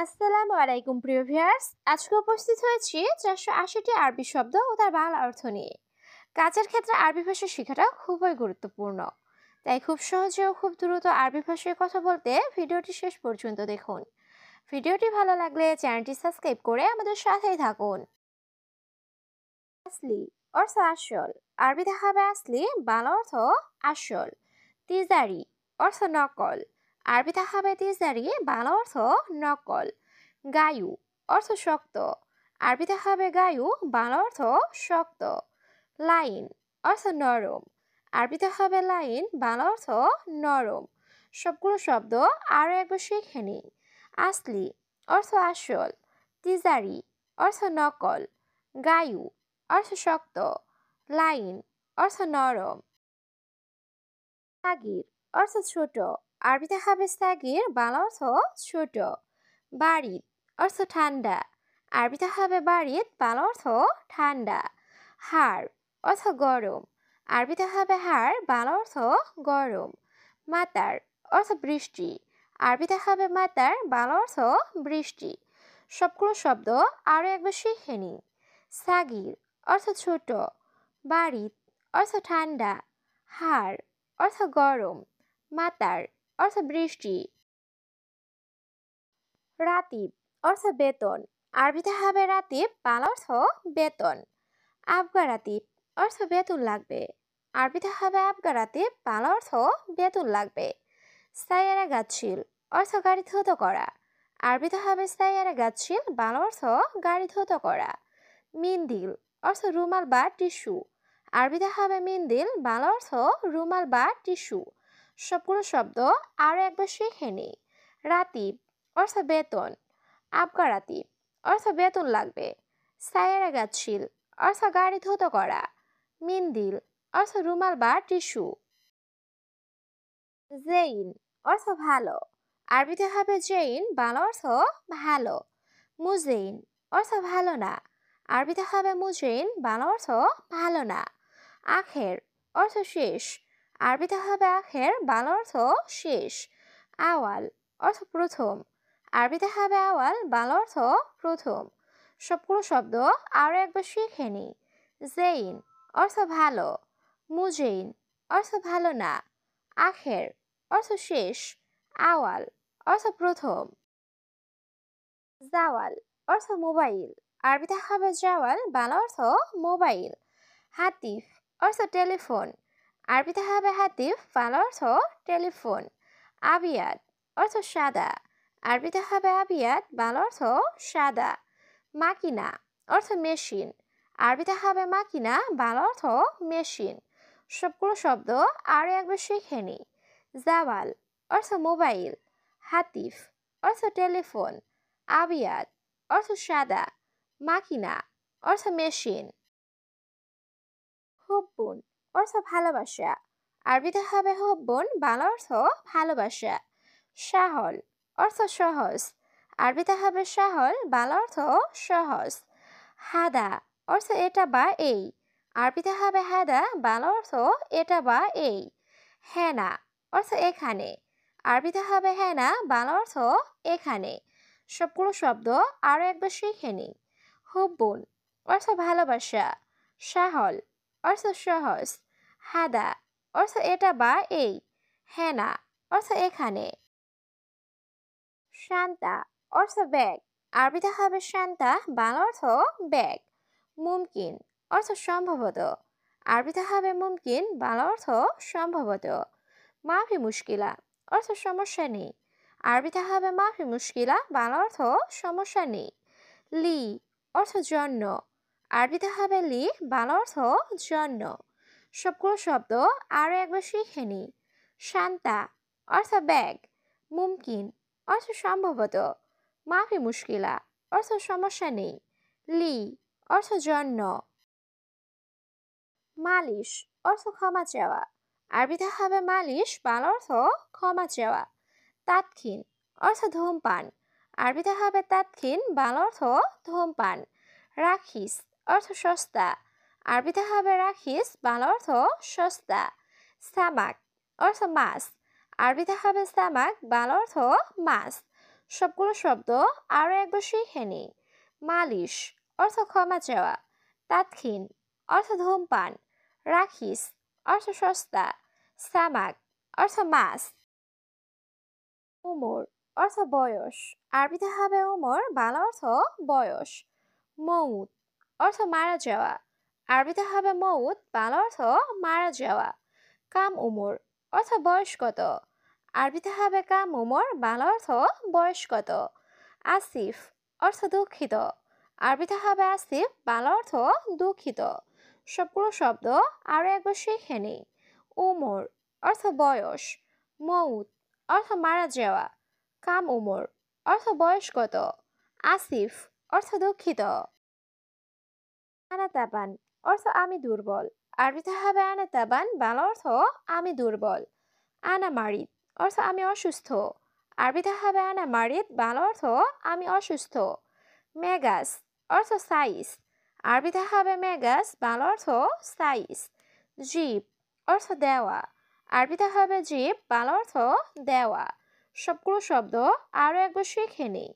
আসসালামু আলাইকুম প্রিয় ভিউয়ার্স, আজকে উপস্থিত হয়েছি 480টি আরবি শব্দ ও তার বাংলা অর্থ নিয়ে। কাজের ক্ষেত্রে আরবি ভাষা শেখাটা খুবই গুরুত্বপূর্ণ, তাই খুব সহজে ও খুব দ্রুত আরবি ভাষায় কথা বলতে ভিডিওটি শেষ পর্যন্ত দেখুন। ভিডিওটি ভালো লাগলে চ্যানেলটি সাবস্ক্রাইব করে আমাদের সাথেই থাকুন। আসলি অর্থ আসল, আরবিতে হবে আসলি, বাংলা অর্থ আসল। তিজারি অর্থ নকল, আরবিতে হবে তিজারি, বাংলা অর্থ নকল। গায়ু অর্থ শক্ত, আরবিতে হবে গায়ু, বাংলা অর্থ শক্ত। লাইন অর্থ নরম, আরবিতে হবে লাইন, বাংলা অর্থ নরম। সবগুলো শব্দ আরও একবার শিখে নিই। আসলি অর্থ আসল, তিজারি অর্থ নকল, গায়ু অর্থ শক্ত, লাইন অর্থ নরম। সাগির অর্থ ছোট, আরবিতে হবে সাগির, বাংলা অর্থ ছোট। বারিদ অর্থ ঠান্ডা, আরবিতে হবে বারিদ, বাংলা অর্থ ঠান্ডা। হাড় অর্থ গরম, আরবিতে হবে হাড়, বাংলা অর্থ গরম। মাতার অর্থ বৃষ্টি, আরবিতে হবে মাতার, বাংলা অর্থ বৃষ্টি। সবগুলো শব্দ আরও একবার শিখে নিই। সাগির অর্থ ছোট, বারিদ অর্থ ঠান্ডা, হাড় অর্থ গরম, মাতার অর্থ বৃষ্টি। রাতিব অর্থ বেতন, আরবিতে হবে রাতিব, বাংলা অর্থ বেতন। আবগা রাতিব অর্থ বেতন লাগবে, আরবিতে হবে আবগা রাতিব, বাংলা অর্থ বেতন লাগবে। সাইয়ারা গাছিল অর্থ গাড়ি ধুতো করা, আরবিতে হবে সাইয়ারা গাছিল, বাংলা অর্থ গাড়ি ধুতো করা। মিন্দিল অর্থ রুমাল বা টিস্যু, আরবিতে হবে মিন্দিল, বাংলা অর্থ রুমাল বা টিস্যু। সবগুলো শব্দ আরও একবার শিখে নিই। রাতিব অর্থ বেতন, আবগা রাতিব অর্থ বেতন লাগবে। সাইয়ারা গাছিল অর্থ গাড়ি ধুতো করা, মিন্দিল অর্থ রুমাল বা টিস্যু। জেইন অর্থ ভালো, আরবিতে হবে জেইন, বাংলা অর্থ ভালো। মুজেইন অর্থ ভালো না, আরবিতে হবে মুজেইন, বাংলা অর্থ ভালো না। আখের অর্থ শেষ, আরবিতে হবে আখের, বাংলা অর্থ শেষ। আওয়াল অর্থ প্রথম, আরবিতে হবে আওয়াল, বাংলা অর্থ প্রথম। সবগুলো শব্দ আরও একবার শিখে নিই। জেইন অর্থ ভালো, মুজেইন অর্থ ভালো না, আখের অর্থ শেষ, আওয়াল অর্থ প্রথম। জাওয়াল অর্থ মোবাইল, আরবিতে হবে জাওয়াল, বাংলা অর্থ মোবাইল। হাতিফ অর্থ টেলিফোন, আরবিতে হবে হাতিফ, বাংলা অর্থ টেলিফোন। আবিয়াদ অর্থ সাদা, আরবিতে হবে আবিয়াদ, বাংলা অর্থ সাদা। মাকিনা অর্থ মেশিন, আরবিতে হবে মাকিনা, বাংলা অর্থ মেশিন। সবগুলো শব্দ আরও একবার শিখে নিই। জাওয়াল অর্থ মোবাইল, হাতিফ অর্থ টেলিফোন, আবিয়াদ অর্থ সাদা, মাকিনা অর্থ মেশিন। হুব্বুন অর্থ ভালোবাসা, আরবিতে হবে হুব্বুন, বাংলা অর্থ ভালোবাসা। সাহল অর্থ সহজ, আরবিতে হবে সাহল, বাংলা অর্থ সহজ। হাদা অর্থ এটা বা এই, আরবিতে হবে হাদা, বাংলা অর্থ এটা বা এই। হেনা অর্থ এখানে, আরবিতে হবে হেনা, বাংলা অর্থ এখানে। সবগুলো শব্দ আরও একবার শিখে নিই। হুব্বুন অর্থ ভালোবাসা, সাহল অর্থ সহজ, হাদা অর্থ এটা বা এই, হেনা অর্থ এখানে। শান্তা অর্থ ব্যাগ, আরবিতে হবে শান্তা, বাংলা অর্থ ব্যাগ। মুমকিন অর্থ সম্ভবত, আরবিতে হবে মুমকিন, বাংলা অর্থ সম্ভবত। মাফি মুশকিলা অর্থ সমস্যা নেই, আরবিতে হবে মাফি মুশকিলা, বাংলা অর্থ সমস্যা নেই। লি অর্থ জন্য, আরবিতে হবে লি, বাংলা অর্থ জন্য। সবগুলো শব্দ আরও একবার শিখে নিই। শান্তা অর্থ ব্যাগ, মুমকিন অর্থ সম্ভবত, মাফি মুশকিলা অর্থ সমস্যা নেই, লি অর্থ জন্য। মালিশ অর্থ ক্ষমা চাওয়া, আরবিতে হবে মালিশ, বাংলা অর্থ ক্ষমা চাওয়া। তাৎক্ষীন অর্থ ধূমপান, আরবিতে হবে তাৎক্ষীন, বাংলা অর্থ ধূমপান। রাখিস অর্থ সস্তা, আরবিতে হবে রাখিস, বাংলা অর্থ সস্তা। সামাক অর্থ মাছ, আরবিতে হবে সামাক, বাংলা অর্থ মাছ। সবগুলো শব্দ আরও একবার শিখে নিই। মালিশ অর্থ ক্ষমা চাওয়া, তাৎক্ষীন অর্থ ধূমপান, রাখিস অর্থ সস্তা, সামাক অর্থ মাছ। উমর অর্থ বয়স, আরবিতে হবে উমর, বাংলা অর্থ বয়স। মৌত অর্থ মারা যাওয়া, আরবিতে হবে মৌত, বাংলা অর্থ মারা যাওয়া। কাম উমর অর্থ বয়স কত, আরবিতে হবে কাম উমর, বাংলা অর্থ বয়স কত। আসিফ অর্থ দুঃখিত, আরবিতে হবে আসিফ, বাংলা অর্থ দুঃখিত। সবগুলো শব্দ আরও একবার শিখে নিই। উমর অর্থ বয়স, মৌত অর্থ মারা যাওয়া, কাম উমর অর্থ বয়স কত, আসিফ অর্থ দুঃখিত। আনা তাবান অর্থ আমি দুর্বল, আরবিতে হবে আনা তাবান, বাংলা অর্থ আমি দুর্বল। আনা মারিদ অর্থ আমি অসুস্থ, আরবিতে হবে আনা মারিদ, বাংলা অর্থ আমি অসুস্থ। মেগাস অর্থ সাইজ, আরবিতে হবে মেগাস, বাংলা অর্থ সাইজ। জিপ অর্থ দেওয়া, আরবিতে হবে জিপ, বাংলা অর্থ দেওয়া। সবগুলো শব্দ আরও একবার শিখে নিই।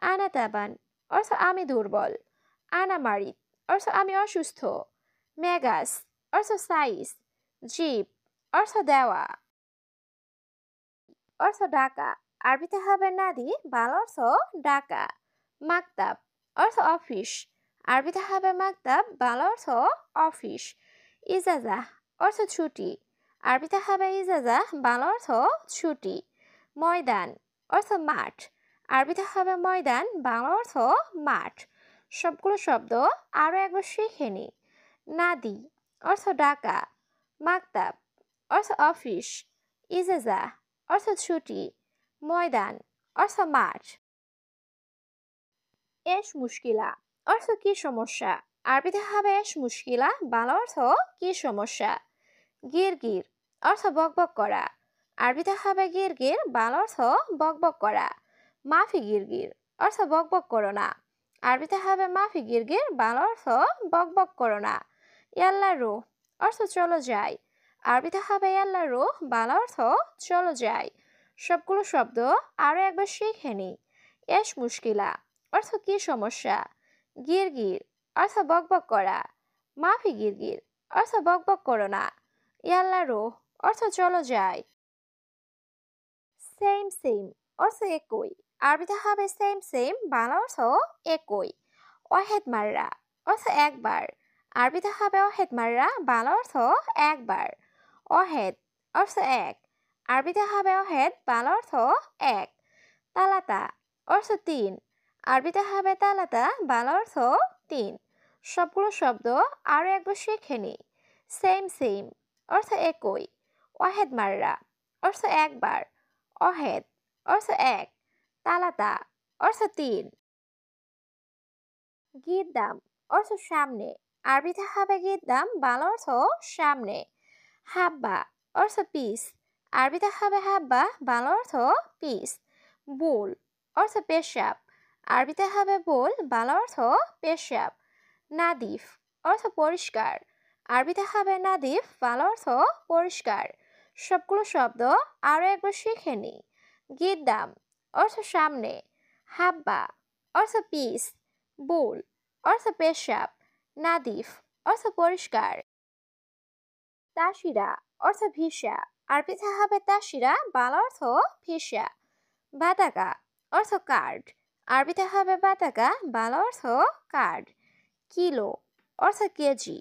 আনা তাবান অর্থ আমি দুর্বল, আনা মারিদ অর্থ আমি অসুস্থ, মেগাস অর্থ সাইজ, জিপ অর্থ দেওয়া। অর্থ ডাকা, আরবিতে হবে নাদি, বাংলা অর্থ ডাকা। মাকতাব অর্থ অফিস, আরবিতে হবে মাকতাব, বাংলা অর্থ অফিস। ইজাজা অর্থ ছুটি, আরবিতে হবে ইজাজা, বাংলা অর্থ ছুটি। ময়দান অর্থ মাঠ, আরবিতে হবে ময়দান, বাংলা অর্থ মাঠ। সবগুলো শব্দ আরও একবার শিখে নিই। নাদি অর্থ ডাকা, মাকতাব অর্থ অফিস, ইজাজা অর্থ ছুটি, ময়দান অর্থ মাঠ। এশ মুশকিলা অর্থ কি সমস্যা, আরবিতে হবে এশ মুশকিলা, বাংলা অর্থ কি সমস্যা। গিরগির অর্থ বকবক করা, আরবিতে হবে গিরগির, বাংলা অর্থ বকবক করা। মাফি গিরগির অর্থ বকবক করো না, আরবিতে হবে মাফি গিরগির, বাংলা অর্থ বকবক করো না। ইয়াল্লা রুহ অর্থ চলো যাই, আরবিতে হবে ইয়াল্লা রুহ, বাংলা অর্থ চলো যাই। সবগুলো শব্দ আরও একবার শিখে নিই। এশ মুশকিলা অর্থ কি সমস্যা, গিরগির অর্থ বকবক করা, মাফি গিরগির অর্থ বকবক করো না, ইয়াল্লা রুহ অর্থ চলো যাই। সেম সেম অর্থ একই, আরবিতে হবে সেম সেম, বাংলা অর্থ একই। ওয়াহেদ মাররা অর্থ একবার, আরবিতে হবে ওয়াহেদ মাররা, বাংলা অর্থ একবার। ওয়াহেদ অর্থ এক, আরবিতে হবে ওয়াহেদ, বাংলা অর্থ এক। তালাতা অর্থ তিন, আরবিতে হবে তালাতা, বাংলা অর্থ তিন। সবগুলো শব্দ আরও একবার শিখে নিই। সেম সেম অর্থ একই, ওয়াহেদ মাররা অর্থ একবার, ওয়াহেদ অর্থ এক, তালাতা অর্থ তিন। গিদ্দাম অর্থ সামনে, আরবিতে হবে গিদ্দাম, বাংলা অর্থ সামনে। হাব্বা অর্থ পিস, আরবিতে হবে হাব্বা, বাংলা অর্থ পিস। বুল অর্থ পেশাব, আরবিতে হবে বুল, বাংলা অর্থ পেশাব। নাদিফ অর্থ পরিষ্কার, আরবিতে হবে নাদিফ, বাংলা অর্থ পরিষ্কার। সবগুলো শব্দ আরও একবার শিখে নিই। গিদ্দাম অর্থ সামনে, হাব্বা অর্থ পিস, বুল অর্থ পেশাব, নাদিফ অর্থ পরিষ্কার। তাসিরা অর্থ ভিসা, আরবিতে হবে তাসিরা, বাংলা অর্থ ভিসা। বাতাকা অর্থ কার্ড, আরবিতে হবে বাতাকা, বাংলা অর্থ কার্ড। কিলো অর্থ কেজি,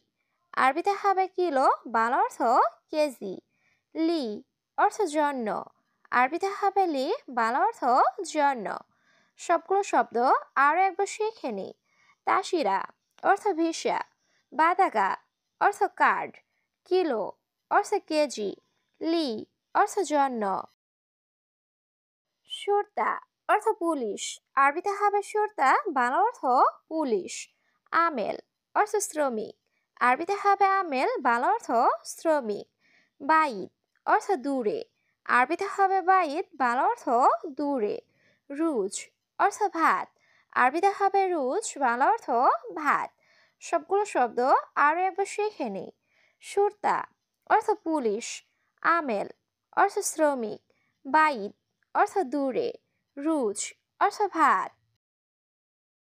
আরবিতে হবে কিলো, বাংলা অর্থ কেজি। লি অর্থ জন্য, আরবিতে হবে লি, বাংলা অর্থ জন্য। সবগুলো শব্দ আরও একবার শিখে নিই। তাসিরা অর্থ ভিসা, বাতাকা অর্থ কার্ড, কিলো অর্থ কেজি, লি অর্থ জন্য। সুরতা অর্থ পুলিশ, আরবিতে হবে সুরতা, বাংলা অর্থ পুলিশ। আমেল অর্থ শ্রমিক, আরবিতে হবে আমেল, বাংলা অর্থ শ্রমিক। বাইদ অর্থ দূরে, আরবিতে হবে বাইদ, বাংলা অর্থ দূরে। রুজ অর্থ ভাত, আরবিতে হবে রুজ, বাংলা অর্থ ভাত। সবগুলো শব্দ আরও একবার শিখে নিই। সুরতা অর্থ পুলিশ, আমেল অর্থ শ্রমিক, বাইদ অর্থ দূরে, রুজ অর্থ ভাত।